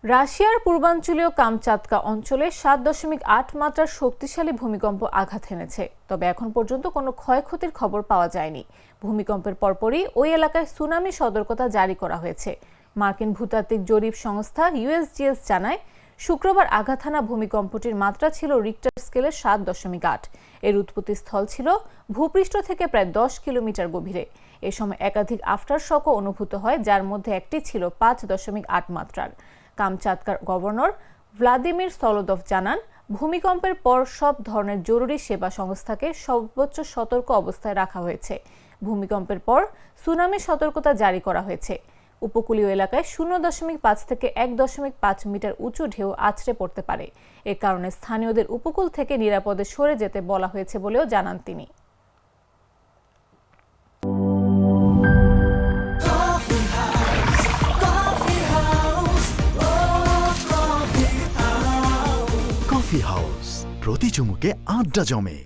রাশিয়ার পূর্বাঞ্চলীয় কামচাতকা অঞ্চলে ৭.৮ মাত্রার শক্তিশালী ভূমিকম্প আঘাত এনেছে, তবে এখন পর্যন্ত কোনো ক্ষয়ক্ষতির খবর পাওয়া যায়নি। ভূমিকম্পের পরপরই ওই এলাকায় সুনামি সতর্কতা জারি করা হয়েছে। মার্কিন ভূতাত্ত্বিক জরিপ সংস্থা ইউএসজিএস জানায়, শুক্রবার আঘাত হানা ভূমিকম্পটির মাত্রা ছিল রিক্টার স্কেলে ৭.৮। এর উৎপত্তি স্থল ছিল ভূপৃষ্ঠ থেকে প্রায় ১০ কিলোমিটার গভীরে। এ সময় একাধিক আফটার শকও অনুভূত হয়, যার মধ্যে একটি ছিল ৫.৮ মাত্রার। কামচাতকার গভর্নর ভ্লাদিমির সলোদভ জানান, ভূমিকম্পের পর সব ধরনের জরুরি সেবা সংস্থাকে সর্বোচ্চ সতর্ক অবস্থায় রাখা হয়েছে। ভূমিকম্পের পর সুনামি সতর্কতা জারি করা হয়েছে। উপকূলীয় এলাকায় ০.৫ থেকে ১.৫ মিটার উঁচু ঢেউ আছড়ে পড়তে পারে। এ কারণে স্থানীয়দের উপকূল থেকে নিরাপদে সরে যেতে বলা হয়েছে বলেও জানান তিনি। কফি হাউস, প্রতি চুমুকে আড্ডা জমে।